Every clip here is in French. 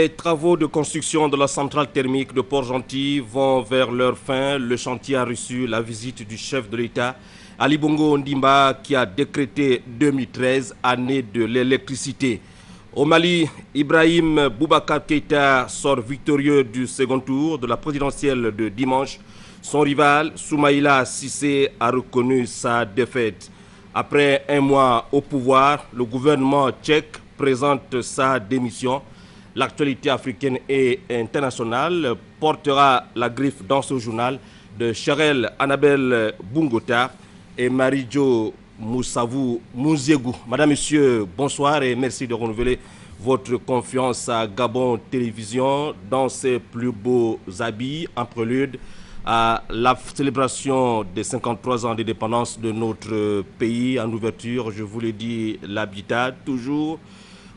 Les travaux de construction de la centrale thermique de Port-Gentil vont vers leur fin. Le chantier a reçu la visite du chef de l'État, Ali Bongo Ondimba, qui a décrété 2013 année de l'électricité. Au Mali, Ibrahim Boubacar Keïta sort victorieux du second tour de la présidentielle de dimanche. Son rival, Soumaïla Cissé, a reconnu sa défaite. Après un mois au pouvoir, le gouvernement tchèque présente sa démission. L'actualité africaine et internationale portera la griffe dans ce journal de Cherel Annabelle Bungota et Marie-Jo Moussavou Mouziegou. Madame, Monsieur, bonsoir et merci de renouveler votre confiance à Gabon Télévision dans ses plus beaux habits en prélude à la célébration des 53 ans d'indépendance de notre pays. En ouverture, je vous l'ai dit, l'habitat toujours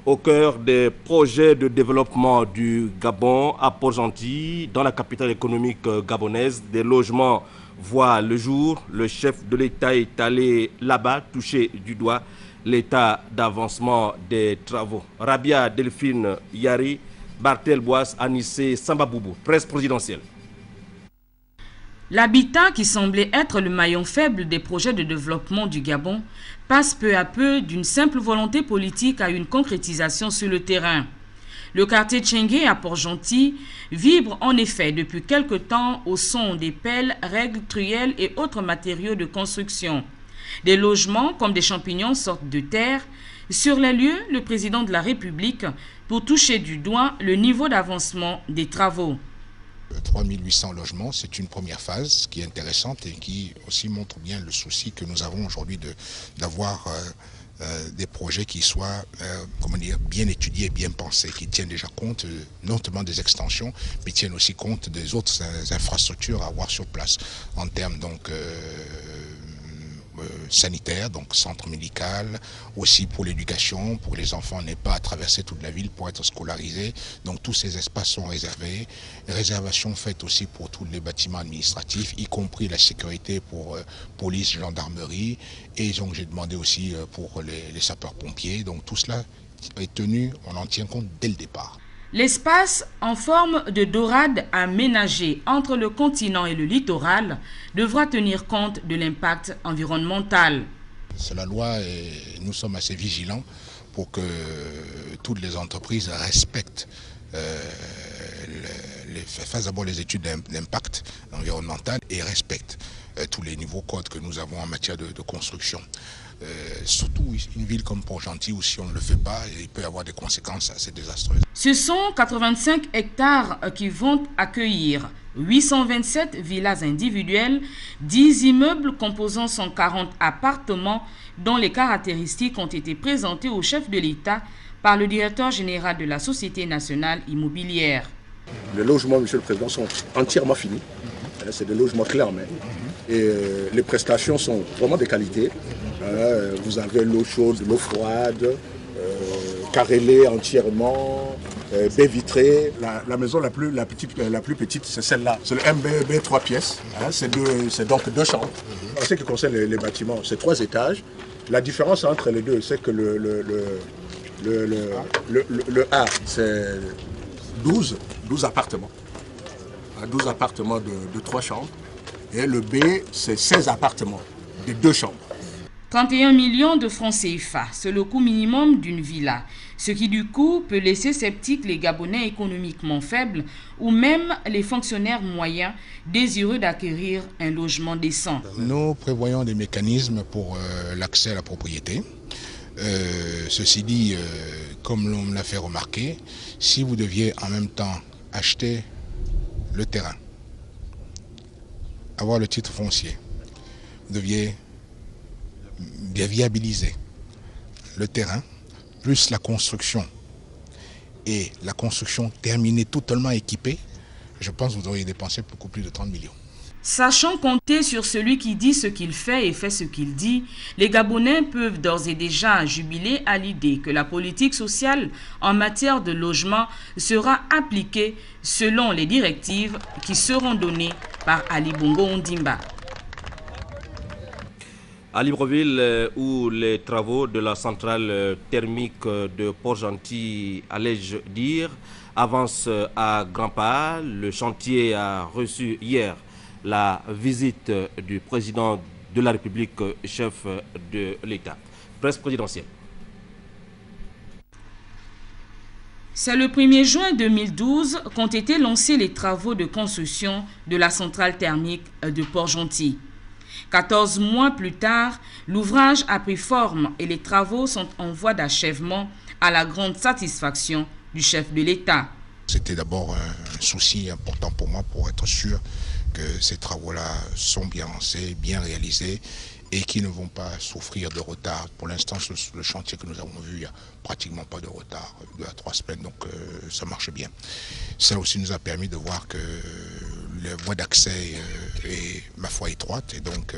au cœur des projets de développement du Gabon à Port-Gentil, dans la capitale économique gabonaise. Des logements voient le jour. Le chef de l'État est allé là-bas toucher du doigt l'état d'avancement des travaux. Rabia Delphine Yari, Bartel Boas, Anissé Sambaboubou, presse présidentielle. L'habitat, qui semblait être le maillon faible des projets de développement du Gabon, passe peu à peu d'une simple volonté politique à une concrétisation sur le terrain. Le quartier Tchengué à Port-Gentil vibre en effet depuis quelque temps au son des pelles, règles, truelles et autres matériaux de construction. Des logements comme des champignons sortent de terre. Sur les lieux, le président de la République pour toucher du doigt le niveau d'avancement des travaux. 3800 logements, c'est une première phase qui est intéressante et qui aussi montre bien le souci que nous avons aujourd'hui d'avoir des projets qui soient bien étudiés et bien pensés, qui tiennent déjà compte non seulement des extensions, mais tiennent aussi compte des autres infrastructures à avoir sur place en termes donc sanitaire, donc centre médical, aussi pour l'éducation, pour les enfants n'aient pas à traverser toute la ville pour être scolarisés. Donc tous ces espaces sont réservés. Réservation faite aussi pour tous les bâtiments administratifs, y compris la sécurité pour police, gendarmerie. Et donc j'ai demandé aussi pour les sapeurs-pompiers. Donc tout cela est tenu, on en tient compte dès le départ. L'espace en forme de dorade aménagé entre le continent et le littoral devra tenir compte de l'impact environnemental. C'est la loi et nous sommes assez vigilants pour que toutes les entreprises respectent fassent d'abord les études d'impact environnemental et respectent tous les niveaux codes que nous avons en matière de construction. Surtout une ville comme Port-Gentil où si on ne le fait pas, il peut y avoir des conséquences assez désastreuses. Ce sont 85 hectares qui vont accueillir 827 villas individuelles, 10 immeubles composant 140 appartements dont les caractéristiques ont été présentées au chef de l'État par le directeur général de la Société nationale immobilière. Les logements, Monsieur le Président, sont entièrement finis. C'est des logements clés en main. Et les prestations sont vraiment de qualité. Vous avez l'eau chaude, l'eau froide, carrelée entièrement, baie vitrée. La maison la plus petite, c'est celle-là. C'est le MBB 3 pièces. C'est donc 2 chambres. En ce qui concerne les bâtiments, c'est 3 étages. La différence entre les deux, c'est que le A, c'est 12 appartements. 12 appartements de 3 chambres. Et le B, c'est 16 appartements de 2 chambres. 31 millions de francs CFA, c'est le coût minimum d'une villa, ce qui du coup peut laisser sceptiques les Gabonais économiquement faibles ou même les fonctionnaires moyens désireux d'acquérir un logement décent. Nous prévoyons des mécanismes pour l'accès à la propriété. Ceci dit, comme l'on me l'a fait remarquer, si vous deviez en même temps acheter le terrain, avoir le titre foncier, vous deviez viabiliser le terrain, plus la construction, et la construction terminée totalement équipée, je pense que vous auriez dépensé beaucoup plus de 30 millions. Sachant compter sur celui qui dit ce qu'il fait et fait ce qu'il dit, les Gabonais peuvent d'ores et déjà jubiler à l'idée que la politique sociale en matière de logement sera appliquée selon les directives qui seront données par Ali Bongo Ondimba. À Libreville, où les travaux de la centrale thermique de Port-Gentil, allais-je dire, avancent à grands pas, le chantier a reçu hier la visite du président de la République, chef de l'État. Presse présidentielle. C'est le 1er juin 2012 qu'ont été lancés les travaux de construction de la centrale thermique de Port-Gentil. 14 mois plus tard, l'ouvrage a pris forme et les travaux sont en voie d'achèvement à la grande satisfaction du chef de l'État. C'était d'abord un souci important pour moi pour être sûr que ces travaux-là sont bien lancés, bien réalisés et qui ne vont pas souffrir de retard. Pour l'instant, le chantier que nous avons vu, il n'y a pratiquement pas de retard, 2 à 3 semaines, donc ça marche bien. Ça aussi nous a permis de voir que la voie d'accès est, ma foi, étroite, et donc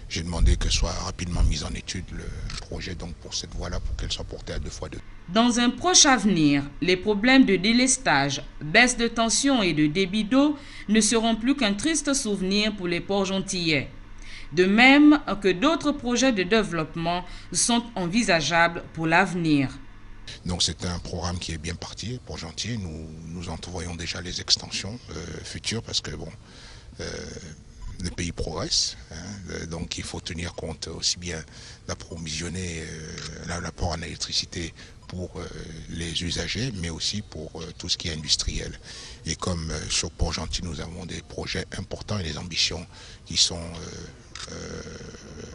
j'ai demandé que soit rapidement mis en étude le projet donc pour cette voie-là, pour qu'elle soit portée à 2x2. Dans un proche avenir, les problèmes de délestage, baisse de tension et de débit d'eau ne seront plus qu'un triste souvenir pour les Port-Gentillais. De même que d'autres projets de développement sont envisageables pour l'avenir. Donc c'est un programme qui est bien parti pour Gentil. Nous entrevoyons déjà les extensions futures parce que bon, le pays progresse, hein, donc il faut tenir compte aussi bien d'approvisionner l'apport en électricité pour les usagers, mais aussi pour tout ce qui est industriel. Et comme sur Port-Gentil, nous avons des projets importants et des ambitions qui sont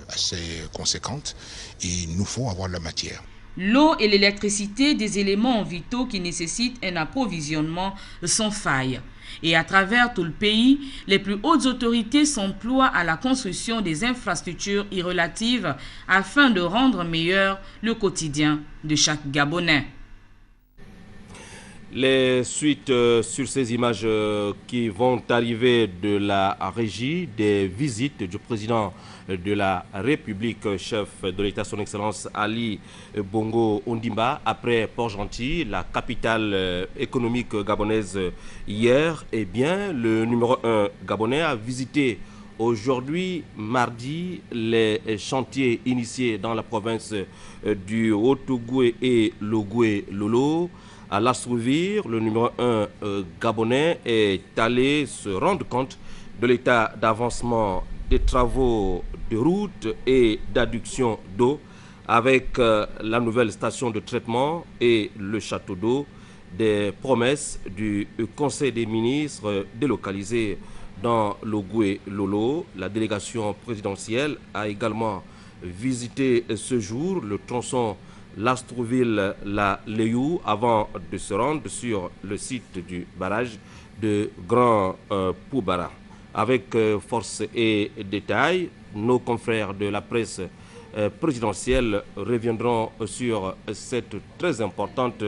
assez conséquentes, et il nous faut avoir de la matière. L'eau et l'électricité, des éléments vitaux qui nécessitent un approvisionnement sans faille. Et à travers tout le pays, les plus hautes autorités s'emploient à la construction des infrastructures y relatives afin de rendre meilleur le quotidien de chaque Gabonais. Les suites sur ces images qui vont arriver de la régie des visites du président de la République, chef de l'État, son Excellence Ali Bongo Ondimba, après Port-Gentil, la capitale économique gabonaise hier. Eh bien, le numéro 1 gabonais a visité aujourd'hui, mardi, les chantiers initiés dans la province du Haut-Ogooué et l'Ogooué-Lolo. À l'Astrouvir, le numéro 1 gabonais est allé se rendre compte de l'état d'avancement des travaux de route et d'adduction d'eau avec la nouvelle station de traitement et le château d'eau, des promesses du Conseil des ministres délocalisé dans l'Ogooué-Lolo. La délégation présidentielle a également visité ce jour le tronçon L'Astrouville-La Léou avant de se rendre sur le site du barrage de Grand Poubara. Avec force et détail, nos confrères de la presse présidentielle reviendront sur cette très importante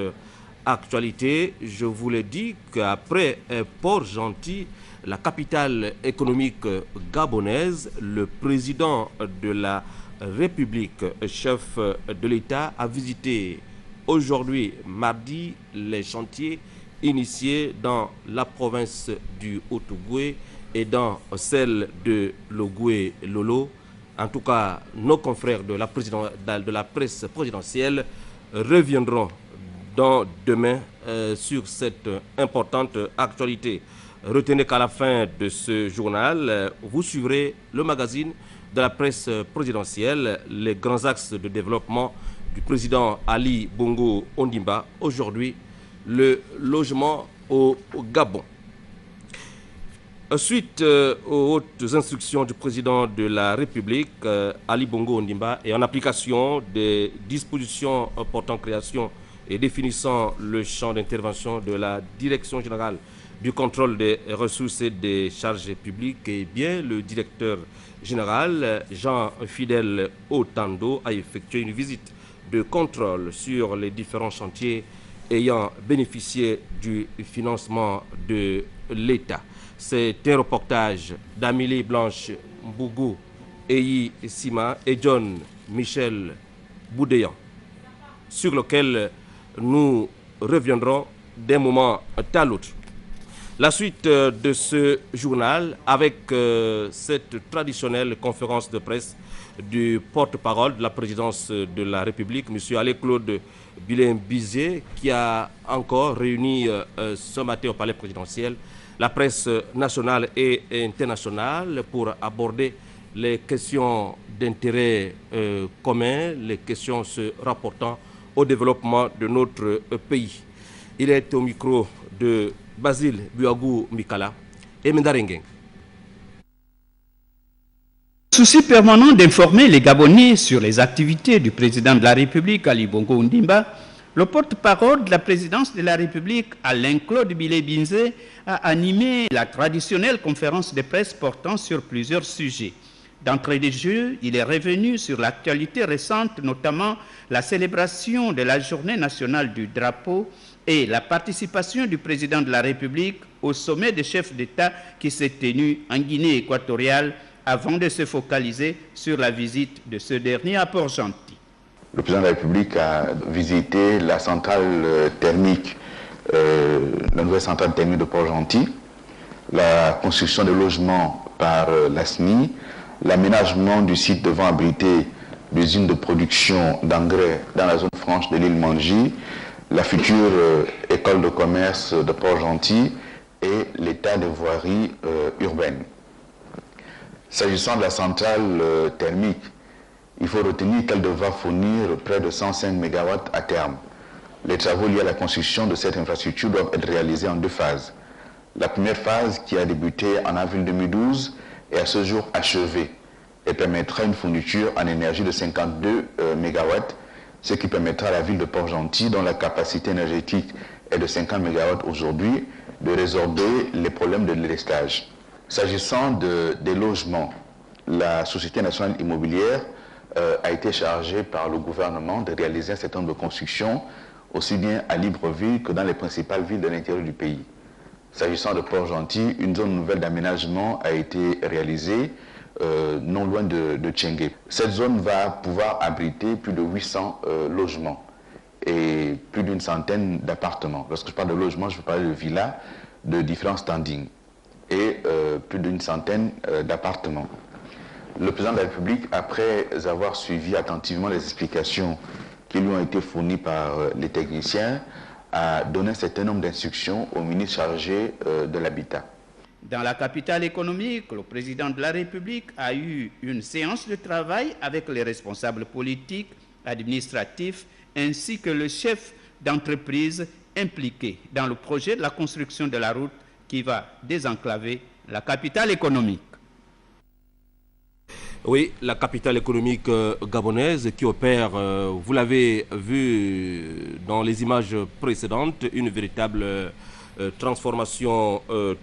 actualité. Je vous l'ai dit qu'après Port-Gentil, la capitale économique gabonaise, le président de la République, chef de l'État, a visité aujourd'hui, mardi, les chantiers initiés dans la province du Haut-Ogooué et dans celle de l'Ogooué-Lolo. En tout cas, nos confrères de la presse présidentielle reviendront demain sur cette importante actualité. Retenez qu'à la fin de ce journal, vous suivrez le magazine de la presse présidentielle, les grands axes de développement du président Ali Bongo Ondimba. Aujourd'hui, le logement au Gabon. Suite aux hautes instructions du président de la République, Ali Bongo Ondimba, et en application des dispositions portant création et définissant le champ d'intervention de la Direction générale du contrôle des ressources et des charges publiques, et bien le directeur général Jean-Fidèle Otando a effectué une visite de contrôle sur les différents chantiers ayant bénéficié du financement de l'État. C'est un reportage d'Amélie Blanche Mbougou, Eyi Sima et John Michel Boudéan, sur lequel nous reviendrons d'un moment à l'autre. La suite de ce journal avec cette traditionnelle conférence de presse du porte-parole de la présidence de la République, M. Alain-Claude Bilen-Bizet, qui a encore réuni ce matin au palais présidentiel la presse nationale et internationale pour aborder les questions d'intérêt commun, les questions se rapportant au développement de notre pays. Il est au micro de Basile Buagou Mikala et Mendarengeng. Souci permanent d'informer les Gabonais sur les activités du président de la République, Ali Bongo Ondimba, le porte-parole de la présidence de la République, Alain-Claude Bilen-Bizet, a animé la traditionnelle conférence de presse portant sur plusieurs sujets. D'entrée de jeu, il est revenu sur l'actualité récente, notamment la célébration de la Journée nationale du drapeau et la participation du président de la République au sommet des chefs d'État qui s'est tenu en Guinée équatoriale avant de se focaliser sur la visite de ce dernier à Port-Gentil. Le président de la République a visité la centrale thermique, la nouvelle centrale thermique de Port-Gentil, la construction de logements par la SNI, l'aménagement du site devant abriter l'usine de production d'engrais dans la zone franche de l'île Manji, la future école de commerce de Port-Gentil et l'état des voiries urbaines. S'agissant de la centrale thermique, il faut retenir qu'elle devra fournir près de 105 MW à terme. Les travaux liés à la construction de cette infrastructure doivent être réalisés en deux phases. La première phase, qui a débuté en avril 2012, est à ce jour achevée et permettra une fourniture en énergie de 52 MW, ce qui permettra à la ville de Port-Gentil, dont la capacité énergétique est de 50 MW aujourd'hui, de résorber les problèmes de délestage. S'agissant des logements, la Société nationale immobilière a été chargée par le gouvernement de réaliser un certain nombre de constructions, aussi bien à Libreville que dans les principales villes de l'intérieur du pays. S'agissant de Port-Gentil, une zone nouvelle d'aménagement a été réalisée non loin de Tchengué. Cette zone va pouvoir abriter plus de 800 logements et plus d'une centaine d'appartements. Lorsque je parle de logements, je veux parler de villas de différents standings et plus d'une centaine d'appartements. Le président de la République, après avoir suivi attentivement les explications qui lui ont été fournies par les techniciens, a donné un certain nombre d'instructions au ministre chargé de l'Habitat. Dans la capitale économique, le président de la République a eu une séance de travail avec les responsables politiques, administratifs, ainsi que le chef d'entreprise impliqué dans le projet de la construction de la route qui va désenclaver la capitale économique. Oui, la capitale économique gabonaise qui opère, vous l'avez vu dans les images précédentes, une véritable transformation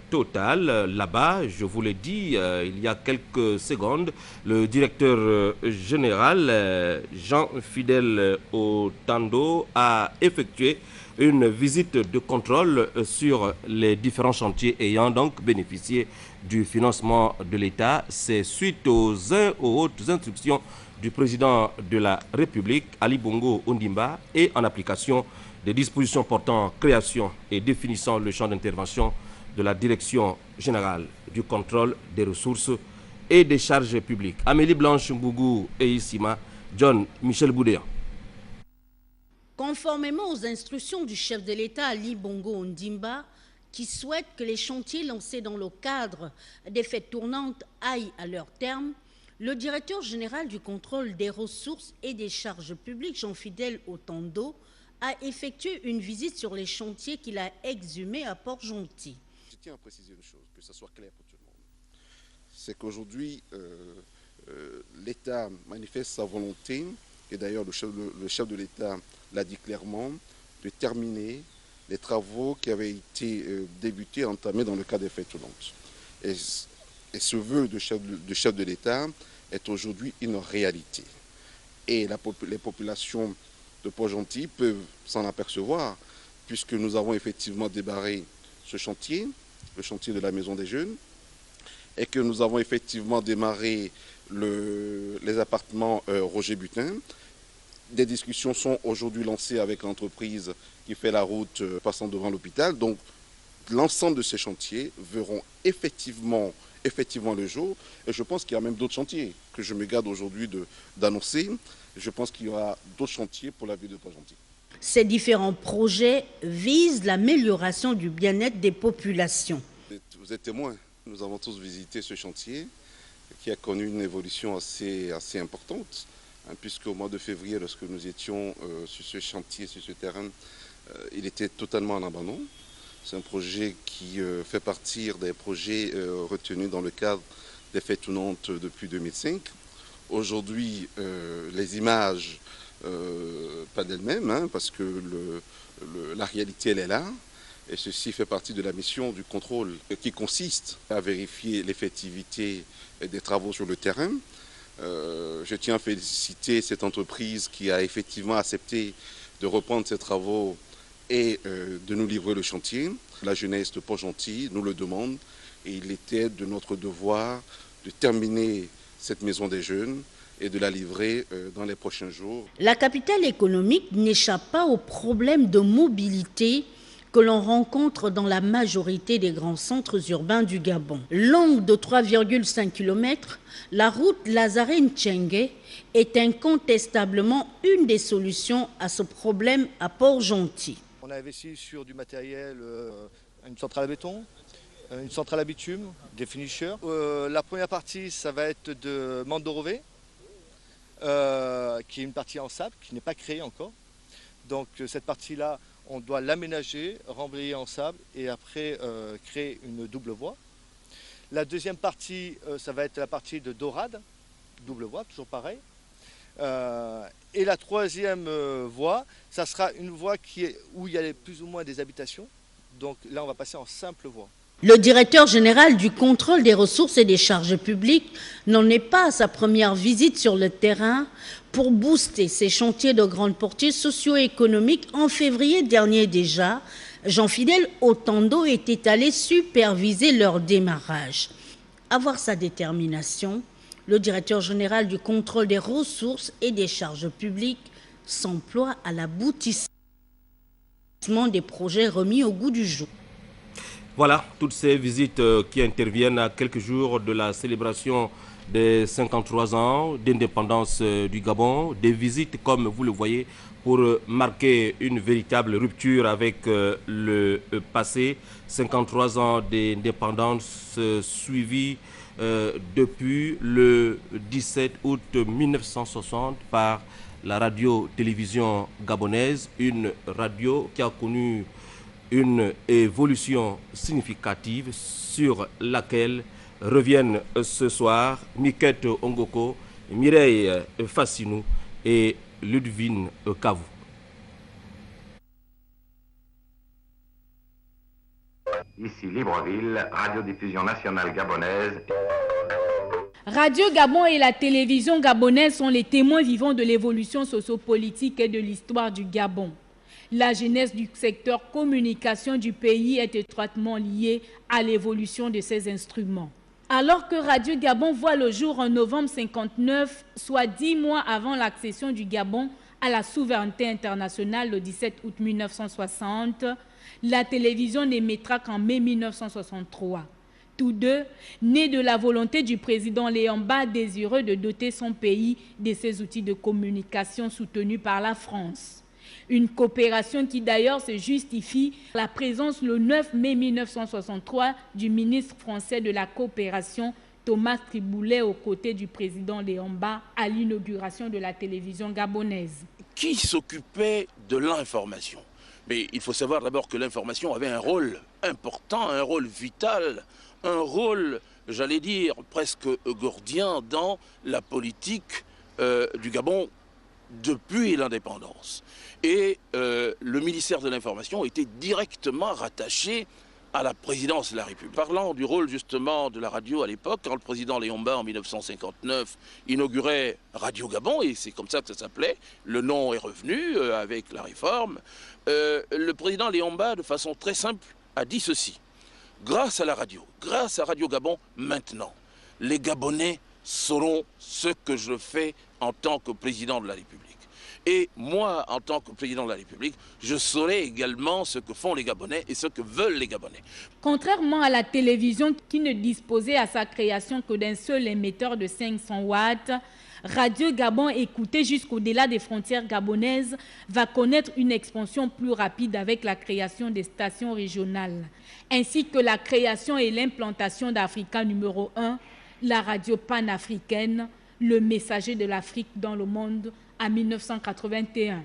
totale. Là-bas, je vous l'ai dit il y a quelques secondes, le directeur général Jean-Fidèle Otando a effectué une visite de contrôle sur les différents chantiers ayant donc bénéficié du financement de l'État. C'est suite aux hautes instructions du président de la République, Ali Bongo Ondimba, et en application des dispositions portant création et définissant le champ d'intervention de la Direction générale du contrôle des ressources et des charges publiques. Amélie Blanche Mbougou et Issima, John Michel Boudéa. Conformément aux instructions du chef de l'État Ali Bongo Ondimba, qui souhaite que les chantiers lancés dans le cadre des fêtes tournantes aillent à leur terme, le directeur général du contrôle des ressources et des charges publiques, Jean-Fidèle Otando, a effectué une visite sur les chantiers qu'il a exhumés à Port-Gentil. Je tiens à préciser une chose, que ça soit clair pour tout le monde. C'est qu'aujourd'hui, l'État manifeste sa volonté, et d'ailleurs le chef de l'État l'a dit clairement, de terminer les travaux qui avaient été débutés, entamés dans le cadre des fêtes tournantes. Et ce vœu de chef de l'État est aujourd'hui une réalité. Et les populations de Port-Gentil peuvent s'en apercevoir, puisque nous avons effectivement débarré ce chantier, le chantier de la Maison des Jeunes, et que nous avons effectivement démarré les appartements Roger Butin. Des discussions sont aujourd'hui lancées avec l'entreprise qui fait la route passant devant l'hôpital. Donc l'ensemble de ces chantiers verront effectivement effectivement le jour. Et je pense qu'il y a même d'autres chantiers que je me garde aujourd'hui d'annoncer. Je pense qu'il y aura d'autres chantiers pour la ville de Port-Gentil. Ces différents projets visent l'amélioration du bien-être des populations. Vous êtes témoins. Nous avons tous visité ce chantier qui a connu une évolution assez importante, puisqu'au mois de février, lorsque nous étions sur ce chantier, sur ce terrain, il était totalement en abandon. C'est un projet qui fait partie des projets retenus dans le cadre des fêtes tournantes depuis 2005. Aujourd'hui, les images, pas d'elles-mêmes, parce que la réalité, elle est là. Et ceci fait partie de la mission du contrôle qui consiste à vérifier l'effectivité des travaux sur le terrain. Je tiens à féliciter cette entreprise qui a effectivement accepté de reprendre ces travaux et de nous livrer le chantier. La jeunesse de Port-Gentil nous le demande et il était de notre devoir de terminer cette maison des jeunes et de la livrer dans les prochains jours. La capitale économique n'échappe pas aux problèmes de mobilité que l'on rencontre dans la majorité des grands centres urbains du Gabon. Longue de 3,5 km, la route Lazare-Ntchengue est incontestablement une des solutions à ce problème à Port-Gentil. On a investi sur du matériel, une centrale à béton, une centrale à bitume, des finishers. La première partie, ça va être de Mandorové, qui est une partie en sable, qui n'est pas créée encore. Donc cette partie-là, on doit l'aménager, remblayer en sable et après créer une double voie. La deuxième partie, ça va être la partie de Dorade, double voie, toujours pareil. Et la troisième voie, ça sera une voie où il y a plus ou moins des habitations. Donc là, on va passer en simple voie. Le directeur général du contrôle des ressources et des charges publiques n'en est pas à sa première visite sur le terrain pour booster ces chantiers de grande portée socio-économique. En février dernier déjà, Jean-Fidèle Otando était allé superviser leur démarrage. À voir sa détermination, le directeur général du contrôle des ressources et des charges publiques s'emploie à l'aboutissement des projets remis au goût du jour. Voilà, toutes ces visites qui interviennent à quelques jours de la célébration des 53 ans d'indépendance du Gabon. Des visites, comme vous le voyez, pour marquer une véritable rupture avec le passé. 53 ans d'indépendance suivis depuis le 17 août 1960 par la radio-télévision gabonaise, une radio qui a connu une évolution significative sur laquelle reviennent ce soir Miket Ongoko, Mireille Fassinou et Ludwine Kavou. Ici Libreville, radiodiffusion nationale gabonaise. Radio Gabon et la télévision gabonaise sont les témoins vivants de l'évolution sociopolitique et de l'histoire du Gabon. La jeunesse du secteur communication du pays est étroitement liée à l'évolution de ces instruments. Alors que Radio Gabon voit le jour en novembre 1959, soit 10 mois avant l'accession du Gabon à la souveraineté internationale le 17 août 1960, la télévision n'émettra qu'en mai 1963. Tous deux, nés de la volonté du président Léamba désireux de doter son pays de ses outils de communication soutenus par la France. Une coopération qui d'ailleurs se justifie par la présence le 9 mai 1963 du ministre français de la coopération Thomas Triboulet aux côtés du président Léamba à l'inauguration de la télévision gabonaise. Qui s'occupait de l'information? Mais il faut savoir d'abord que l'information avait un rôle important, un rôle vital, un rôle, j'allais dire, presque gordien dans la politique du Gabon depuis l'indépendance. Et le ministère de l'Information était directement rattaché à la présidence de la République. Parlant du rôle justement de la radio à l'époque, quand le président Léamba en 1959 inaugurait Radio Gabon, et c'est comme ça que ça s'appelait, le nom est revenu avec la réforme, le président Léamba, de façon très simple, a dit ceci: grâce à la radio, grâce à Radio Gabon, maintenant, les Gabonais sauront ce que je fais en tant que président de la République. Et moi, en tant que président de la République, je saurai également ce que font les Gabonais et ce que veulent les Gabonais. Contrairement à la télévision qui ne disposait à sa création que d'un seul émetteur de 500 watts, Radio Gabon, écoutée jusqu'au-delà des frontières gabonaises, va connaître une expansion plus rapide avec la création des stations régionales, ainsi que la création et l'implantation d'Africa numéro 1, la radio panafricaine, le messager de l'Afrique dans le monde en 1981.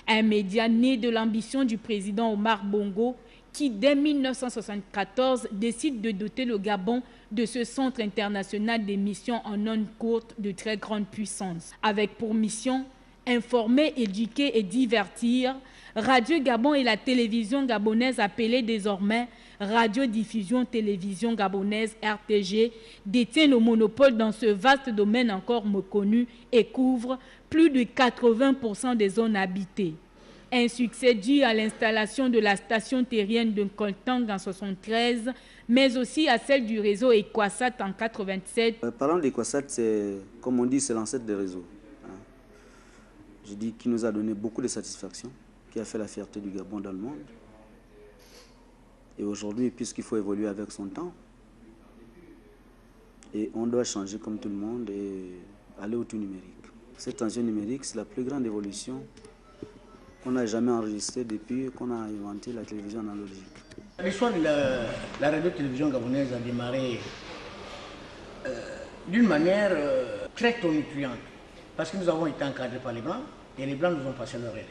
Un média né de l'ambition du président Omar Bongo qui, dès 1974, décide de doter le Gabon de ce centre international d'émissions en ondes courtes de très grande puissance. Avec pour mission informer, éduquer et divertir, Radio Gabon et la télévision gabonaise appelée désormais Radiodiffusion Télévision Gabonaise RTG détient le monopole dans ce vaste domaine encore méconnu et couvre plus de 80% des zones habitées. Un succès dû à l'installation de la station terrienne de Koltang en 1973, mais aussi à celle du réseau Equasat en 1987. Parlant d'Equasat, comme on dit, c'est l'ancêtre des réseaux. Je dis qui nous a donné beaucoup de satisfaction, qui a fait la fierté du Gabon dans le monde. Et aujourd'hui, puisqu'il faut évoluer avec son temps, et on doit changer comme tout le monde et aller au tout numérique. Cette tension numérique, c'est la plus grande évolution qu'on n'a jamais enregistrée depuis qu'on a inventé la télévision analogique. L'histoire de la radio-télévision gabonaise a démarré d'une manière très tonitruante, parce que nous avons été encadrés par les Blancs, et les Blancs nous ont passé le relais.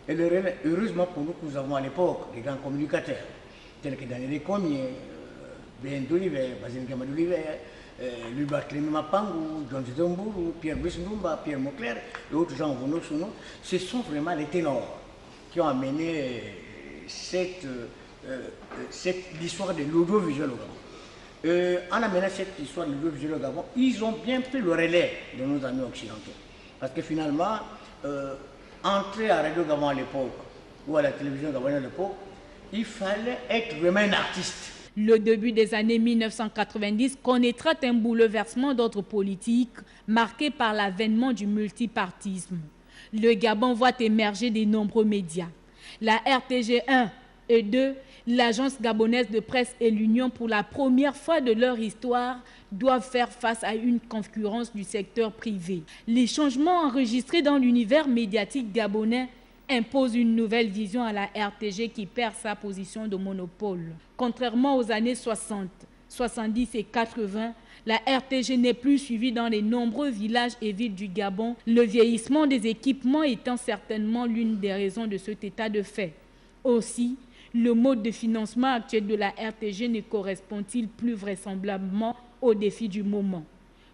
Et le relais, heureusement pour nous, nous avons à l'époque des grands communicateurs, tels que Daniel Comier, Ben d'Oliver, Basile Gama d'Oliver, Louis Barthélemy Mapangou, John Zitomburu, Pierre-Brice Ndumba, Pierre Mauclair et autres gens vont nous sur nous. Ce sont vraiment les ténors qui ont amené l'histoire de l'audiovisuel au Gabon. En amenant cette histoire de l'audiovisuel au Gabon, ils ont bien pris le relais de nos amis occidentaux. Parce que finalement, entrer à Radio Gabon à l'époque, ou à la télévision gabonaise à l'époque, il fallait être vraiment un artiste. Le début des années 1990 connaîtra un bouleversement d'ordre politique marqué par l'avènement du multipartisme. Le Gabon voit émerger de nombreux médias. La RTG 1 et 2, l'Agence gabonaise de presse et l'Union, pour la première fois de leur histoire, doivent faire face à une concurrence du secteur privé. Les changements enregistrés dans l'univers médiatique gabonais impose une nouvelle vision à la RTG qui perd sa position de monopole. Contrairement aux années 60, 70 et 80, la RTG n'est plus suivie dans les nombreux villages et villes du Gabon, le vieillissement des équipements étant certainement l'une des raisons de cet état de fait. Aussi, le mode de financement actuel de la RTG ne correspond-il plus vraisemblablement aux défis du moment.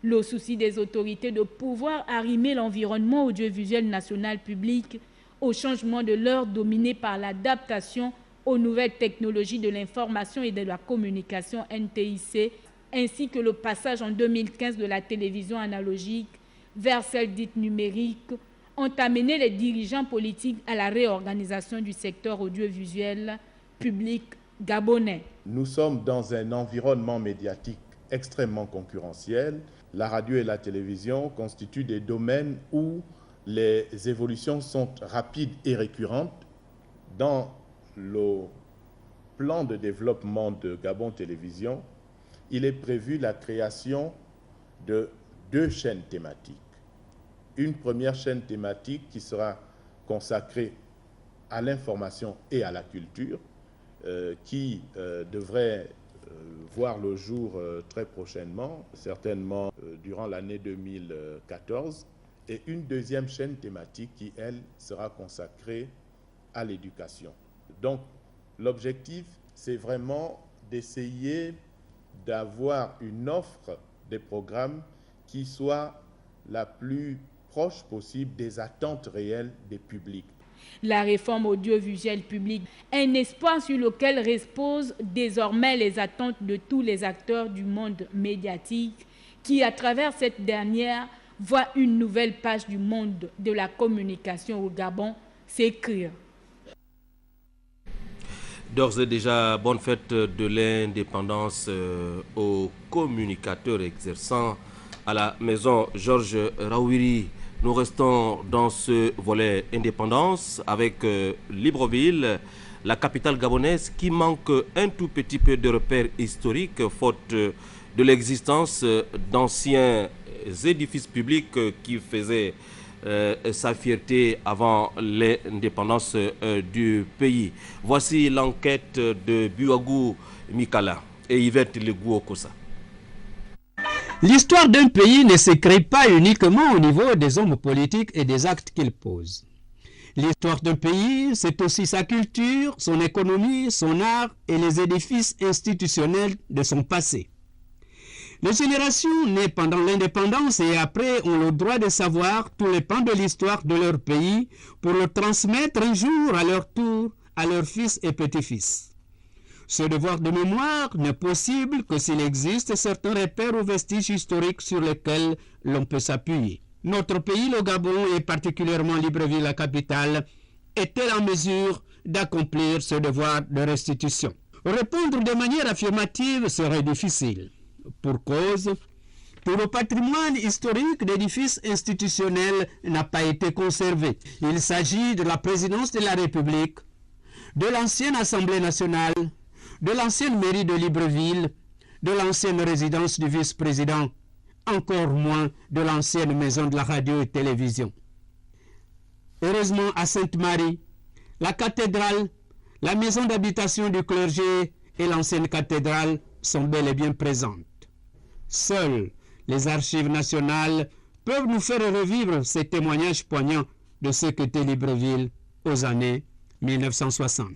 Le souci des autorités de pouvoir arrimer l'environnement audiovisuel national public au changement de l'heure dominé par l'adaptation aux nouvelles technologies de l'information et de la communication NTIC, ainsi que le passage en 2015 de la télévision analogique vers celle dite numérique, ont amené les dirigeants politiques à la réorganisation du secteur audiovisuel public gabonais. Nous sommes dans un environnement médiatique extrêmement concurrentiel. La radio et la télévision constituent des domaines où les évolutions sont rapides et récurrentes. Dans le plan de développement de Gabon Télévision, il est prévu la création de 2 chaînes thématiques. Une première chaîne thématique qui sera consacrée à l'information et à la culture, qui devrait voir le jour très prochainement, certainement durant l'année 2014. Et une deuxième chaîne thématique qui, elle, sera consacrée à l'éducation. Donc, l'objectif, c'est vraiment d'essayer d'avoir une offre des programmes qui soit la plus proche possible des attentes réelles des publics. La réforme audiovisuelle publique, un espoir sur lequel reposent désormais les attentes de tous les acteurs du monde médiatique qui, à travers cette dernière, voit une nouvelle page du monde de la communication au Gabon s'écrire. D'ores et déjà, bonne fête de l'indépendance aux communicateurs exerçant à la maison Georges Rawiri Nous restons dans ce volet indépendance avec Libreville, la capitale gabonaise qui manque un tout petit peu de repères historiques faute de l'existence d'anciens édifices publics qui faisaient sa fierté avant l'indépendance du pays. Voici l'enquête de Buagou Mikala et Yvette Legou-Okosa. L'histoire d'un pays ne s'écrit pas uniquement au niveau des hommes politiques et des actes qu'il pose. L'histoire d'un pays, c'est aussi sa culture, son économie, son art et les édifices institutionnels de son passé. Les générations nées pendant l'indépendance et après ont le droit de savoir tous les pans de l'histoire de leur pays pour le transmettre un jour à leur tour à leurs fils et petits-fils. Ce devoir de mémoire n'est possible que s'il existe certains repères ou vestiges historiques sur lesquels l'on peut s'appuyer. Notre pays, le Gabon, et particulièrement Libreville, la capitale, est-elle en mesure d'accomplir ce devoir de restitution? Répondre de manière affirmative serait difficile. Pour cause, tout le patrimoine historique d'édifices institutionnels n'a pas été conservé. Il s'agit de la présidence de la République, de l'ancienne Assemblée nationale, de l'ancienne mairie de Libreville, de l'ancienne résidence du vice-président, encore moins de l'ancienne maison de la radio et télévision. Heureusement, à Sainte-Marie, la cathédrale, la maison d'habitation du clergé et l'ancienne cathédrale sont bel et bien présentes. Seules les archives nationales peuvent nous faire revivre ces témoignages poignants de ce qu'était Libreville aux années 1960.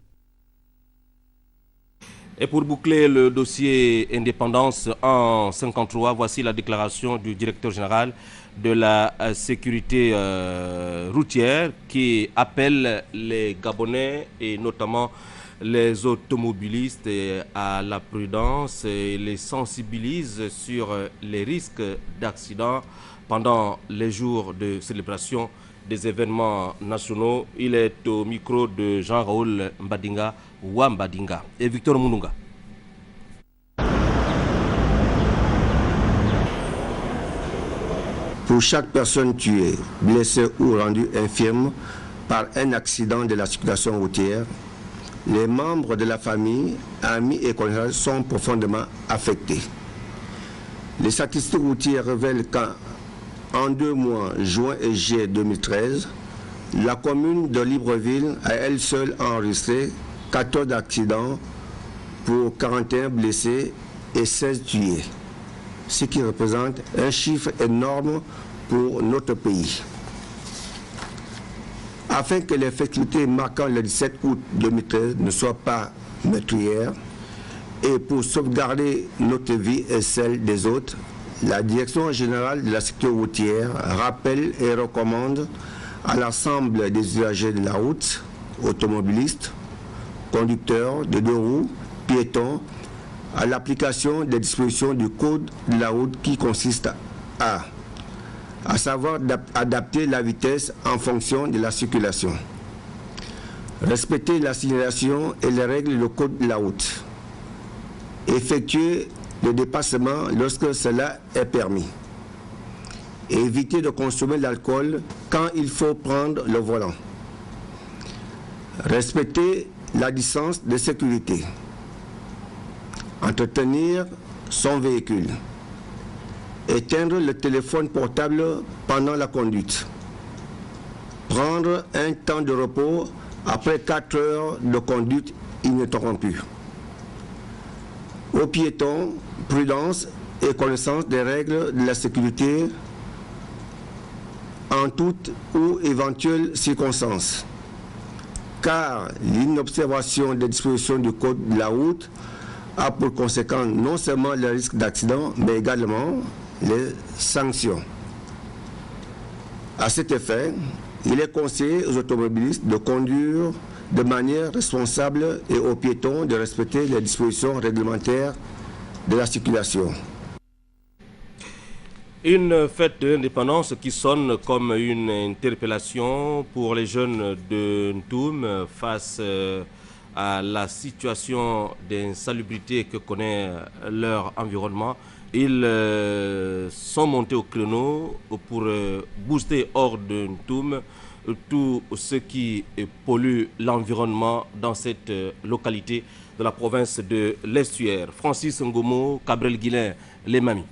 Et pour boucler le dossier indépendance en 1953, voici la déclaration du directeur général de la sécurité routière qui appelle les Gabonais et notamment les automobilistes à la prudence et les sensibilise sur les risques d'accident pendant les jours de célébration des événements nationaux. Il est au micro de Jean-Raoul Mbadinga Wambadinga et Victor Moununga. Pour chaque personne tuée, blessée ou rendue infirme par un accident de la circulation routière, les membres de la famille, amis et connaissances sont profondément affectés. Les statistiques routières révèlent qu'en 2 mois, juin et juillet 2013, la commune de Libreville a elle seule enregistré 14 accidents pour 41 blessés et 16 tués, ce qui représente un chiffre énorme pour notre pays. Afin que les festivités marquant le 17 août 2013 ne soient pas meurtrières et pour sauvegarder notre vie et celle des autres, la Direction générale de la sécurité routière rappelle et recommande à l'ensemble des usagers de la route, automobilistes, conducteurs de 2 roues, piétons, à l'application des dispositions du Code de la route qui consiste à savoir adapter la vitesse en fonction de la circulation, respecter la signalisation et les règles du Code de la route, effectuer le dépassement lorsque cela est permis, et éviter de consommer l'alcool quand il faut prendre le volant, respecter la distance de sécurité, entretenir son véhicule, éteindre le téléphone portable pendant la conduite, prendre un temps de repos après 4 heures de conduite ininterrompue. Aux piétons, prudence et connaissance des règles de la sécurité en toute ou éventuelle circonstance, car l'inobservation des dispositions du Code de la route a pour conséquence non seulement le risque d'accident, mais également les sanctions. À cet effet, il est conseillé aux automobilistes de conduire de manière responsable et aux piétons de respecter les dispositions réglementaires de la circulation. Une fête de l'indépendance qui sonne comme une interpellation pour les jeunes de Ntoum face à la situation d'insalubrité que connaît leur environnement. Ils sont montés au créneau pour booster hors de Ntoum tout ce qui pollue l'environnement dans cette localité de la province de l'Estuaire. Francis Ngomo, Cabrel Guilain, les mamies.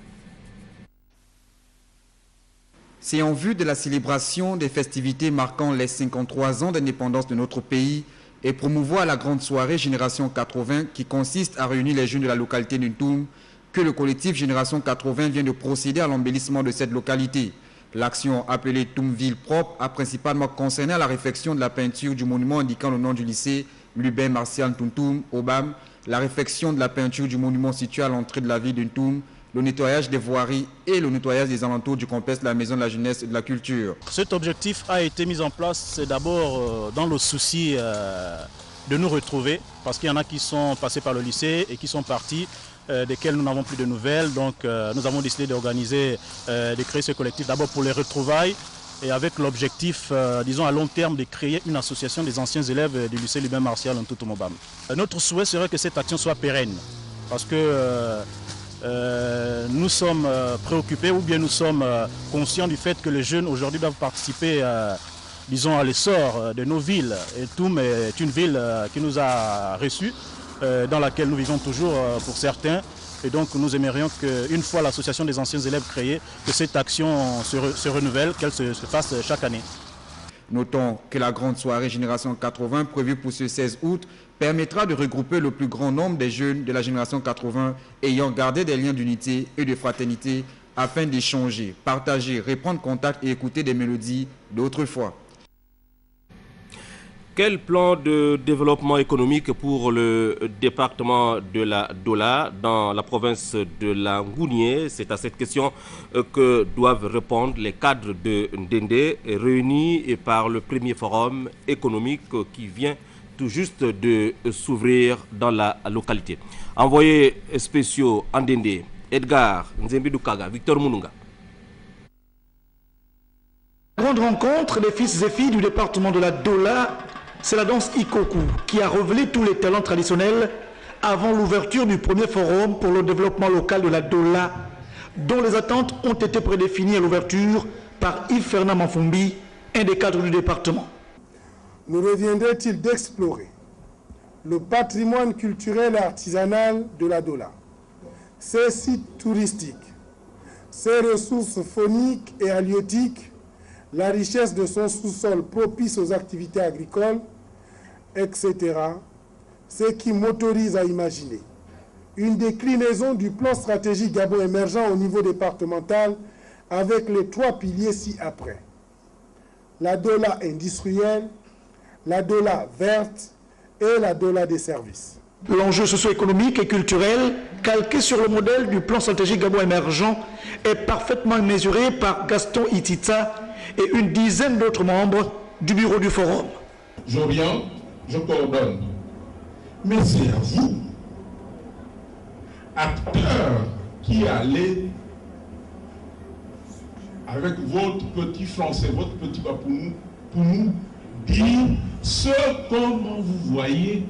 C'est en vue de la célébration des festivités marquant les 53 ans d'indépendance de notre pays et promouvoir la grande soirée Génération 80 qui consiste à réunir les jeunes de la localité de Ntoum que le collectif Génération 80 vient de procéder à l'embellissement de cette localité. L'action appelée Toumville propre a principalement concerné à la réfection de la peinture du monument indiquant le nom du lycée Lubin Martial Ntoum Obam, la réfection de la peinture du monument situé à l'entrée de la ville de Ntoum, le nettoyage des voiries et le nettoyage des alentours du complexe de la Maison de la Jeunesse et de la Culture. Cet objectif a été mis en place d'abord dans le souci de nous retrouver, parce qu'il y en a qui sont passés par le lycée et qui sont partis, desquels nous n'avons plus de nouvelles. Donc nous avons décidé d'organiser, de créer ce collectif d'abord pour les retrouvailles et avec l'objectif, disons à long terme, de créer une association des anciens élèves du lycée Lubin Martial Ntoum Obam. Notre souhait serait que cette action soit pérenne, parce que nous sommes préoccupés ou bien nous sommes conscients du fait que les jeunes aujourd'hui doivent participer disons à l'essor de nos villes. Et Ntoum est une ville qui nous a reçus, dans laquelle nous vivons toujours pour certains. Et donc nous aimerions qu'une fois l'association des anciens élèves créée, que cette action se renouvelle, qu'elle se fasse chaque année. Notons que la grande soirée Génération 80 prévue pour ce 16 août permettra de regrouper le plus grand nombre des jeunes de la Génération 80 ayant gardé des liens d'unité et de fraternité afin d'échanger, partager, reprendre contact et écouter des mélodies d'autrefois. Quel plan de développement économique pour le département de la Dola dans la province de la Ngounié? C'est à cette question que doivent répondre les cadres de Ndende réunis par le premier forum économique qui vient tout juste de s'ouvrir dans la localité. Envoyés spéciaux en Ndende, Edgar Nzembidoukaga, Victor Moununga. Grande rencontre des fils et filles du département de la Dola. C'est la danse Ikoku qui a révélé tous les talents traditionnels avant l'ouverture du premier forum pour le développement local de la Dola, dont les attentes ont été prédéfinies à l'ouverture par Yves Fernand Manfumbi, un des cadres du département. Nous reviendrait-il d'explorer le patrimoine culturel et artisanal de la Dola, ses sites touristiques, ses ressources fauniques et halieutiques, la richesse de son sous-sol propice aux activités agricoles, etc., ce qui m'autorise à imaginer une déclinaison du plan stratégique Gabon émergent au niveau départemental avec les 3 piliers ci-après. La Dola industrielle, la Dola verte et la Dola des services. L'enjeu socio-économique et culturel, calqué sur le modèle du plan stratégique Gabon émergent, est parfaitement mesuré par Gaston Itita et une dizaine d'autres membres du bureau du forum. J'oriente, je coordonne. Mais c'est à vous, acteurs, qui allez, avec votre petit français, votre petit bas pour nous dire comment vous voyez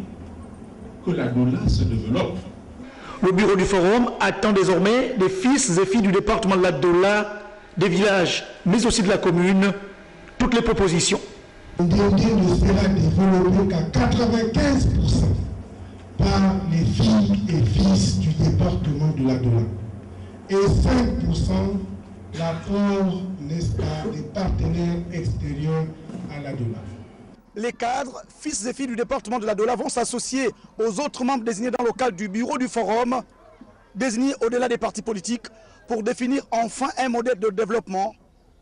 que la Dola se développe. Le bureau du forum attend désormais des fils et filles du département de la Dola, des villages, mais aussi de la commune, toutes les propositions. Ndende ne sera développé qu'à 95% par les filles et fils du département de la Dola. Et 5% l'apport, n'est-ce pas, des partenaires extérieurs à la Dola. Les cadres, fils et filles du département de la Dola vont s'associer aux autres membres désignés dans le cadre du bureau du forum, désignés au-delà des partis politiques, pour définir enfin un modèle de développement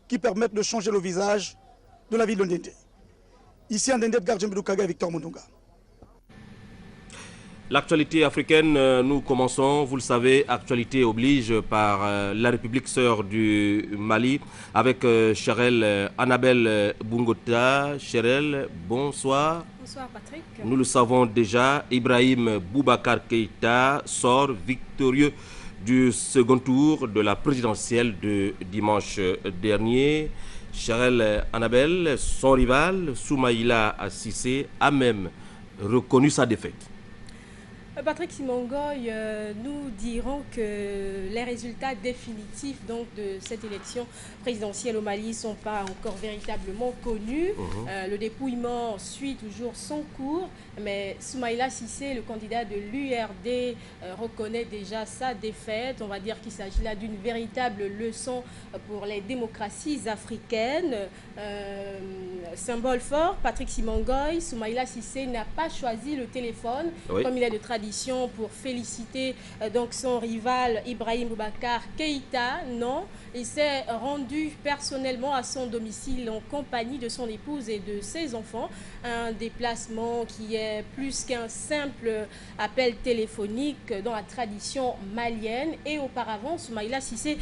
qui permette de changer le visage de la ville de Ndende. Ici en Ndende, Edgar Nzembidoukaga et Victor Moununga. L'actualité africaine, nous commençons, vous le savez, actualité oblige par la République sœur du Mali avec Cherel Annabelle Bungota. Cherel, bonsoir. Bonsoir Patrick. Nous le savons déjà, Ibrahim Boubacar Keïta sort victorieux du second tour de la présidentielle de dimanche dernier. Cherel Annabelle, son rival, Soumaïla Cissé, a même reconnu sa défaite. Patrick Simongoy, nous dirons que les résultats définitifs donc, de cette élection présidentielle au Mali ne sont pas encore véritablement connus. Le dépouillement suit toujours son cours, mais Soumaïla Cissé, le candidat de l'URD, reconnaît déjà sa défaite. On va dire qu'il s'agit là d'une véritable leçon pour les démocraties africaines. Symbole fort, Patrick Simongoy, Soumaïla Cissé n'a pas choisi le téléphone, comme il est de tradition, pour féliciter donc son rival Ibrahim Boubacar Keïta. Non, il s'est rendu personnellement à son domicile en compagnie de son épouse et de ses enfants. Un déplacement qui est plus qu'un simple appel téléphonique dans la tradition malienne. Et auparavant, Soumaïla Cissé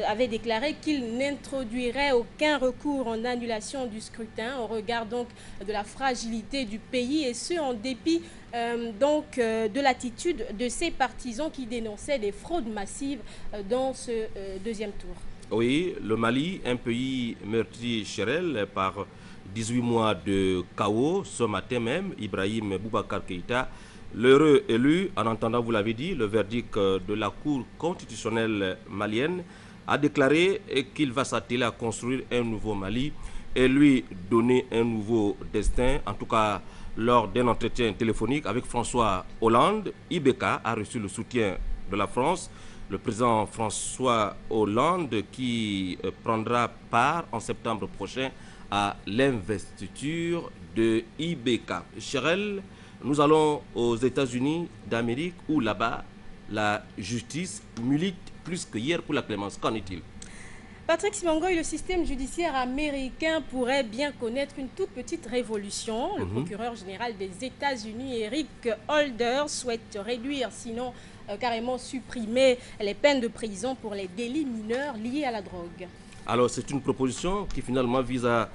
avait déclaré qu'il n'introduirait aucun recours en annulation du scrutin au regard donc de la fragilité du pays, et ce en dépit de l'attitude de ses partisans qui dénonçaient des fraudes massives dans ce deuxième tour. Oui, le Mali, un pays meurtri, Cherel, par 18 mois de chaos. Ce matin même, Ibrahim Boubacar Keïta, l'heureux élu, en entendant, vous l'avez dit, le verdict de la Cour constitutionnelle malienne, a déclaré qu'il va s'atteler à construire un nouveau Mali et lui donner un nouveau destin. En tout cas, lors d'un entretien téléphonique avec François Hollande, IBK a reçu le soutien de la France. Le président François Hollande qui prendra part en septembre prochain à l'investiture de IBK. Cherel, nous allons aux États-Unis d'Amérique où là-bas, la justice milite plus que hier pour la clémence. Qu'en est-il? Patrick Simongoy, le système judiciaire américain pourrait bien connaître une toute petite révolution. Le procureur général des États-Unis, Eric Holder, souhaite réduire, sinon carrément supprimer les peines de prison pour les délits mineurs liés à la drogue. Alors, c'est une proposition qui finalement vise à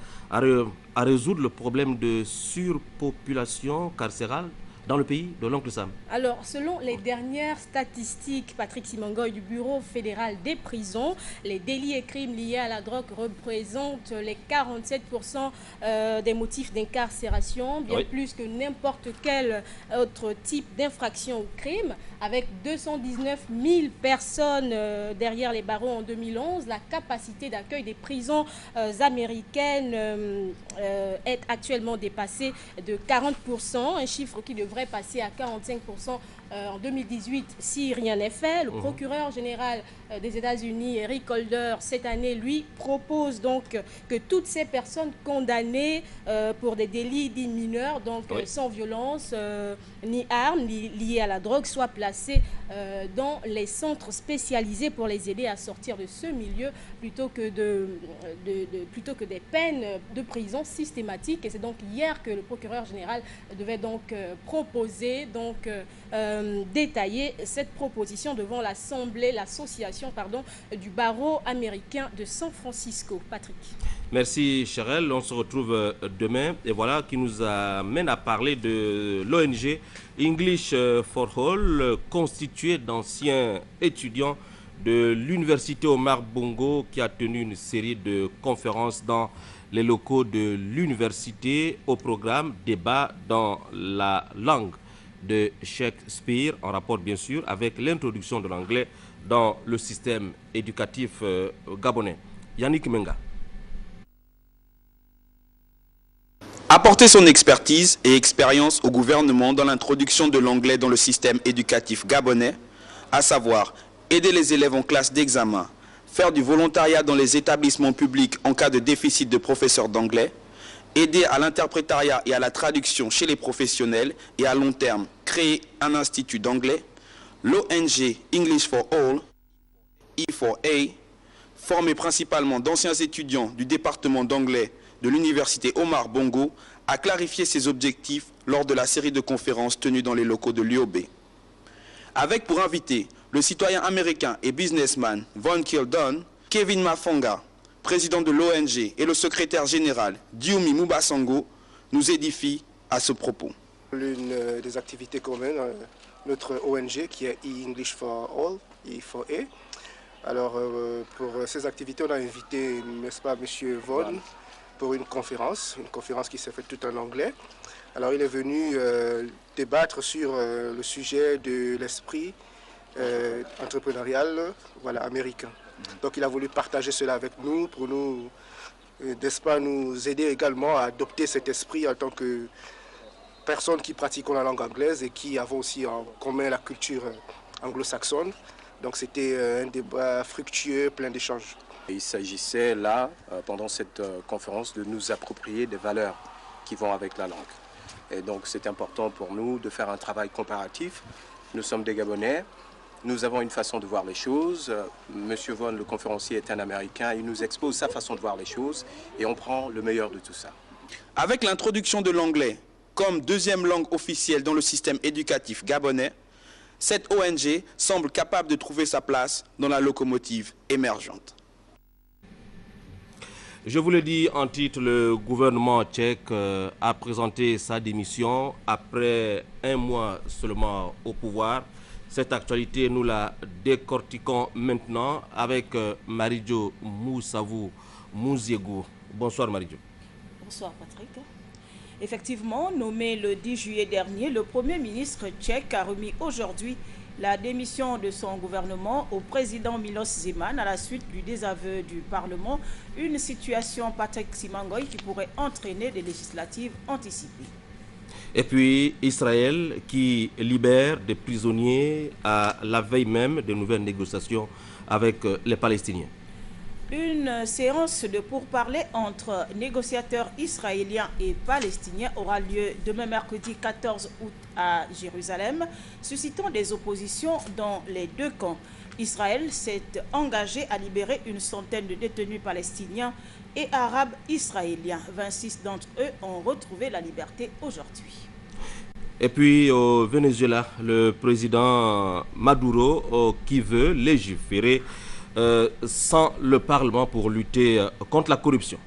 résoudre le problème de surpopulation carcérale dans le pays de l'oncle Sam. Alors, selon les dernières statistiques, Patrick Simongoy, du Bureau fédéral des prisons, les délits et crimes liés à la drogue représentent les 47% des motifs d'incarcération, bien plus que n'importe quel autre type d'infraction ou crime. Avec 219 000 personnes derrière les barreaux en 2011, la capacité d'accueil des prisons américaines est actuellement dépassée de 40%, un chiffre qui devrait passer à 45% en 2018 si rien n'est fait. Le procureur général des États-Unis, Eric Holder, cette année, lui, propose donc que toutes ces personnes condamnées pour des délits dits mineurs, donc sans violence ni armes liées à la drogue, soient placées dans les centres spécialisés pour les aider à sortir de ce milieu plutôt que des peines de prison systématiques. Et c'est donc hier que le procureur général devait donc proposer, détailler cette proposition devant l'association du barreau américain de San Francisco. Patrick. Merci Cherel, on se retrouve demain et voilà qui nous amène à parler de l'ONG English for All, constituée d'anciens étudiants de l'université Omar Bongo qui a tenu une série de conférences dans les locaux de l'université au programme débat dans la langue de Shakespeare, en rapport bien sûr avec l'introduction de l'anglais dans le système éducatif gabonais. Yannick Menga. Apporter son expertise et expérience au gouvernement dans l'introduction de l'anglais dans le système éducatif gabonais, à savoir aider les élèves en classe d'examen, faire du volontariat dans les établissements publics en cas de déficit de professeurs d'anglais, aider à l'interprétariat et à la traduction chez les professionnels et à long terme créer un institut d'anglais, l'ONG English for All, E4A, formée principalement d'anciens étudiants du département d'anglais de l'université Omar Bongo, a clarifié ses objectifs lors de la série de conférences tenues dans les locaux de l'UOB. Avec pour invité le citoyen américain et businessman Von Kildon, Kevin Mafonga, président de l'ONG, et le secrétaire général Dioumi Mubasango, nous édifient à ce propos. L'une des activités communes, notre ONG qui est English for All, E4A. Alors pour ces activités, on a invité, n'est-ce pas, M. Von pour une conférence qui s'est faite toute en anglais. Alors il est venu débattre sur le sujet de l'esprit entrepreneurial américain. Donc il a voulu partager cela avec nous pour nous, n'est-ce pas, nous aider également à adopter cet esprit en tant que personnes qui pratiquons la langue anglaise et qui avons aussi en commun la culture anglo-saxonne. Donc c'était un débat fructueux, plein d'échanges. Il s'agissait là, pendant cette conférence, de nous approprier des valeurs qui vont avec la langue. Et donc c'est important pour nous de faire un travail comparatif. Nous sommes des Gabonais, nous avons une façon de voir les choses. Monsieur Von, le conférencier, est un Américain, il nous expose sa façon de voir les choses et on prend le meilleur de tout ça. Avec l'introduction de l'anglais comme deuxième langue officielle dans le système éducatif gabonais, cette ONG semble capable de trouver sa place dans la locomotive émergente. Je vous l'ai dit en titre, le gouvernement tchèque a présenté sa démission après un mois seulement au pouvoir. Cette actualité, nous la décortiquons maintenant avec Marie-Jo Moussavou Mouziegou. Bonsoir Marie-Jo. Bonsoir Patrick. Effectivement, nommé le 10 juillet dernier, le Premier ministre tchèque a remis aujourd'hui la démission de son gouvernement au président Miloš Zeman à la suite du désaveu du Parlement, une situation, Patrick Simangoy, qui pourrait entraîner des législatives anticipées. Et puis Israël qui libère des prisonniers à la veille même de nouvelles négociations avec les Palestiniens. Une séance de pourparlers entre négociateurs israéliens et palestiniens aura lieu demain mercredi 14 août à Jérusalem, suscitant des oppositions dans les deux camps. Israël s'est engagé à libérer une centaine de détenus palestiniens et arabes israéliens. 26 d'entre eux ont retrouvé la liberté aujourd'hui. Et puis au Venezuela, le président Maduro qui veut légiférer sans le Parlement pour lutter contre la corruption.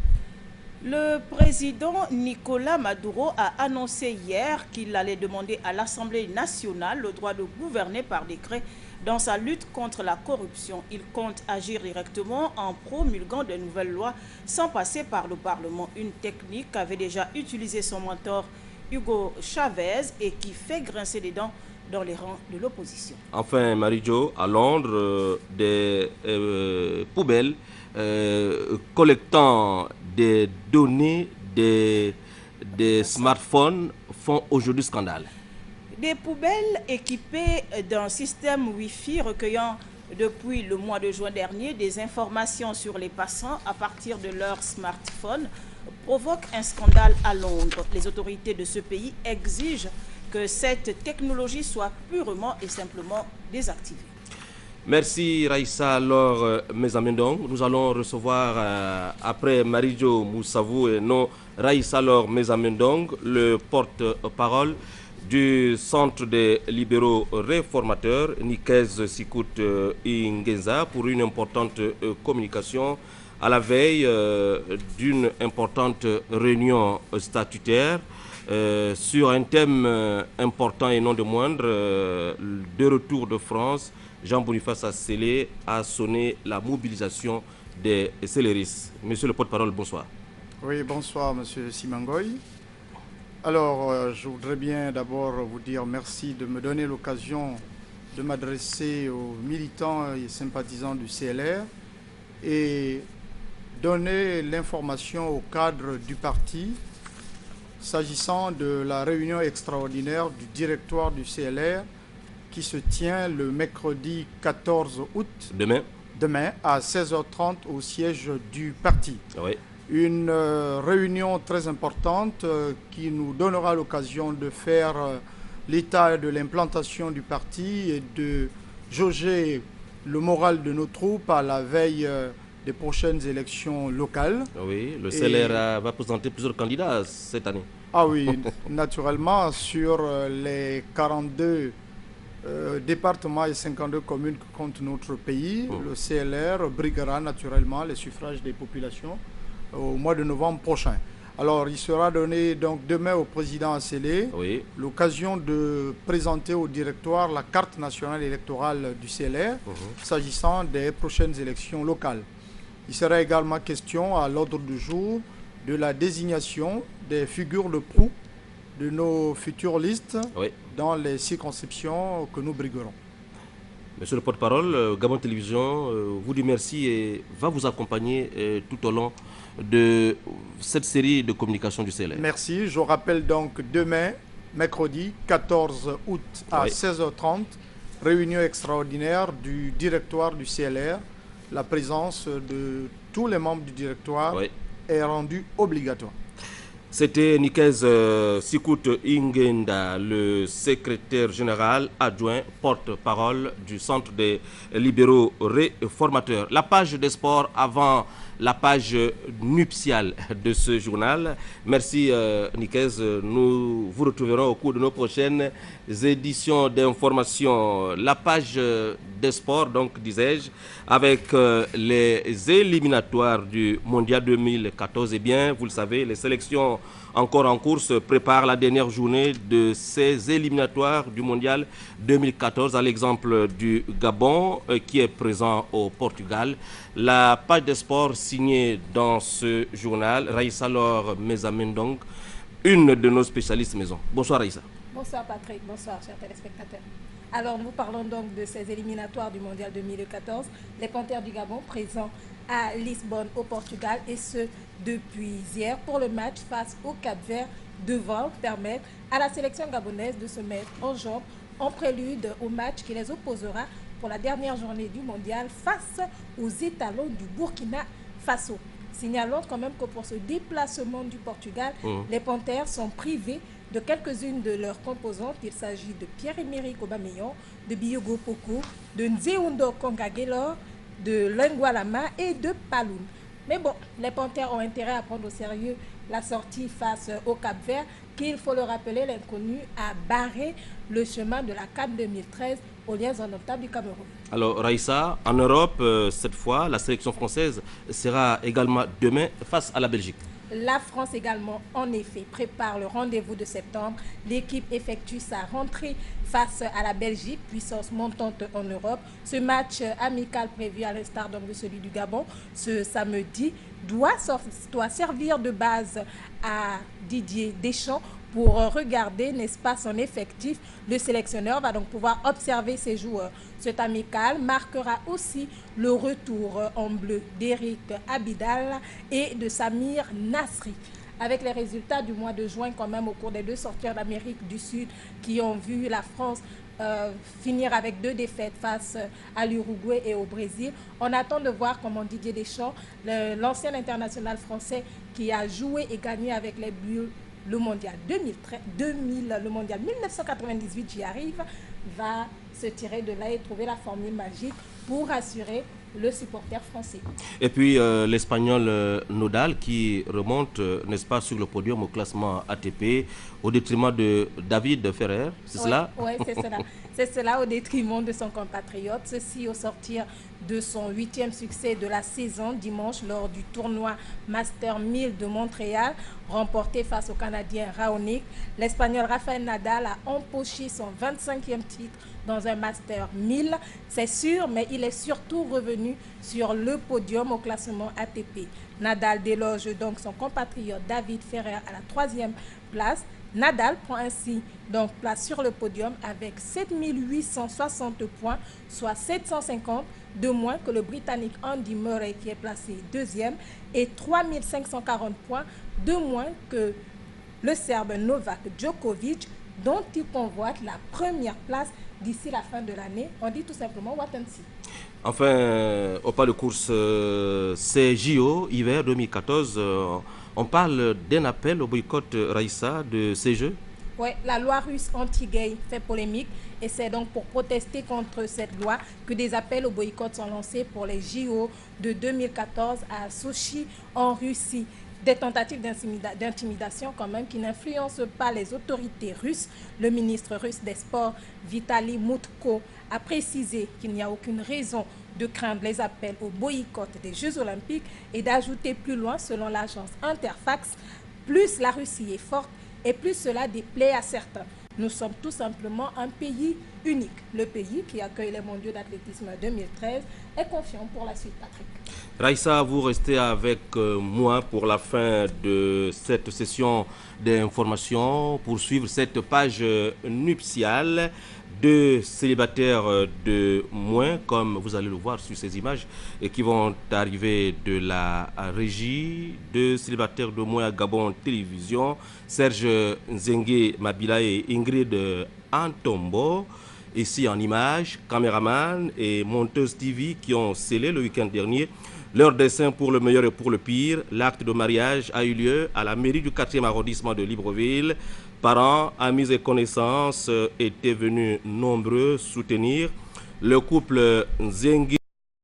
Le président Nicolás Maduro a annoncé hier qu'il allait demander à l'Assemblée nationale le droit de gouverner par décret dans sa lutte contre la corruption. Il compte agir directement en promulguant de nouvelles lois sans passer par le Parlement. Une technique qu'avait déjà utilisé son mentor Hugo Chavez et qui fait grincer les dents dans les rangs de l'opposition. Enfin, Marie-Jo, à Londres, des poubelles collectant des données des smartphones font aujourd'hui scandale. Des poubelles équipées d'un système Wi-Fi recueillant depuis le mois de juin dernier des informations sur les passants à partir de leur smartphone provoquent un scandale à Londres. Les autorités de ce pays exigent que cette technologie soit purement et simplement désactivée. Merci Raïssa Laure Mezamendong. Nous allons recevoir après Marie-Jo Moussavou et non Raïssa Laure Mezamendong, le porte-parole du Centre des libéraux réformateurs Nikez Sikout Ingenza pour une importante communication à la veille d'une importante réunion statutaire sur un thème important et non de moindre, de retour de France. Jean-Boniface Assélé a sonné la mobilisation des céléristes. Monsieur le porte-parole, bonsoir. Oui, bonsoir Monsieur Simangoy. Alors, je voudrais bien d'abord vous dire merci de me donner l'occasion de m'adresser aux militants et sympathisants du CLR et donner l'information au cadre du parti s'agissant de la réunion extraordinaire du directoire du CLR qui se tient le mercredi 14 août. Demain à 16h30 au siège du parti. Oui. Une réunion très importante qui nous donnera l'occasion de faire l'état de l'implantation du parti et de jauger le moral de nos troupes à la veille des prochaines élections locales. Oui, le CLR va présenter plusieurs candidats cette année. Ah oui, naturellement, sur les 42 départements et 52 communes que compte notre pays, le CLR briguera naturellement les suffrages des populations au mois de novembre prochain. Alors, il sera donné donc demain au président Assélé l'occasion de présenter au directoire la carte nationale électorale du CLR s'agissant des prochaines élections locales. Il sera également question à l'ordre du jour de la désignation des figures de proue de nos futures listes dans les circonscriptions que nous briguerons. Monsieur le porte-parole, Gabon Télévision vous dit merci et va vous accompagner tout au long de cette série de communication du CLR. Merci. Je rappelle donc demain, mercredi 14 août à 16h30, réunion extraordinaire du directoire du CLR. La présence de tous les membres du directoire est rendue obligatoire. C'était Nikez Sikout Ingenda, le secrétaire général adjoint porte-parole du Centre des libéraux réformateurs. La page des sports avant la page nuptiale de ce journal. Merci Nikez, nous vous retrouverons au cours de nos prochaines éditions d'information. La page des sports, donc disais-je, avec les éliminatoires du Mondial 2014. Eh bien, vous le savez, les sélections encore en course préparent la dernière journée de ces éliminatoires du Mondial 2014, à l'exemple du Gabon qui est présent au Portugal. La page des sports signée dans ce journal, Raïssa Laure Mezamendong, une de nos spécialistes maison. Bonsoir Raïssa. Bonsoir Patrick, bonsoir chers téléspectateurs. Alors nous parlons donc de ces éliminatoires du Mondial 2014. Les Panthères du Gabon présents à Lisbonne au Portugal et ce depuis hier pour le match face au Cap-Vert devant permettre à la sélection gabonaise de se mettre en jambe en prélude au match qui les opposera pour la dernière journée du Mondial face aux étalons du Burkina Faso. Signalons quand même que pour ce déplacement du Portugal, les Panthères sont privés de quelques-unes de leurs composantes. Il s'agit de Pierre-Emerick Aubameyang, de Biyogo Poko, de Nzeundo Kongagelor, de Lengualama et de Paloun. Mais bon, les Panthères ont intérêt à prendre au sérieux la sortie face au Cap-Vert, qui, il faut le rappeler, l'inconnu a barré le chemin de la CAN 2013 aux liens indomptables du Cameroun. Alors Raïssa, en Europe, cette fois, la sélection française sera également demain face à la Belgique. La France également, en effet, prépare le rendez-vous de septembre. L'équipe effectue sa rentrée face à la Belgique, puissance montante en Europe. Ce match amical prévu à l'instar de celui du Gabon ce samedi doit servir de base à Didier Deschamps pour regarder, n'est-ce pas, son effectif. Le sélectionneur va donc pouvoir observer ses joueurs. Cet amical marquera aussi le retour en bleu d'Eric Abidal et de Samir Nasri. Avec les résultats du mois de juin quand même au cours des deux sorties d'Amérique du Sud qui ont vu la France finir avec 2 défaites face à l'Uruguay et au Brésil. On attend de voir comment Didier Deschamps, l'ancien international français qui a joué et gagné avec les Bleus le mondial 2000, le mondial 1998, j'y arrive, va se tirer de là et trouver la formule magique pour assurer le supporter français. Et puis l'Espagnol Nodal qui remonte, n'est-ce pas, sur le podium au classement ATP au détriment de David Ferrer, c'est cela? Oui, c'est cela. C'est cela au détriment de son compatriote. Ceci au sortir de son 8e succès de la saison dimanche lors du tournoi Master 1000 de Montréal, remporté face au Canadien Raonic. L'Espagnol Rafael Nadal a empoché son 25e titre dans un Master 1000. C'est sûr, mais il est surtout revenu sur le podium au classement ATP. Nadal déloge donc son compatriote David Ferrer à la 3e place. Nadal prend ainsi donc place sur le podium avec 7860 points, soit 750 de moins que le Britannique Andy Murray qui est placé 2e et 3540 points de moins que le Serbe Novak Djokovic dont il convoite la 1re place d'ici la fin de l'année. On dit tout simplement what and see. Enfin, au pas de course, c'est JO hiver 2014. On parle d'un appel au boycott, Raïssa, de ces Jeux. Oui, la loi russe anti-gay fait polémique et c'est donc pour protester contre cette loi que des appels au boycott sont lancés pour les JO de 2014 à Sochi en Russie. Des tentatives d'intimidation quand même qui n'influencent pas les autorités russes. Le ministre russe des Sports, Vitaly Mutko, a précisé qu'il n'y a aucune raison de craindre les appels au boycott des Jeux Olympiques et d'ajouter plus loin, selon l'agence Interfax, plus la Russie est forte et plus cela déplaît à certains. Nous sommes tout simplement un pays unique. Le pays qui accueille les mondiaux d'athlétisme 2013 est confiant pour la suite, Patrick. Raïssa, vous restez avec moi pour la fin de cette session d'information, pour suivre cette page nuptiale. 2 célibataires de moins, comme vous allez le voir sur ces images, et qui vont arriver de la régie. 2 célibataires de moins à Gabon Télévision, Serge Nzengue Mabila et Ingrid Antombo. Ici en images, caméraman et monteuse TV qui ont scellé le week-end dernier leur dessein pour le meilleur et pour le pire. L'acte de mariage a eu lieu à la mairie du 4e arrondissement de Libreville. Parents, amis et connaissances étaient venus nombreux soutenir le couple Nzengue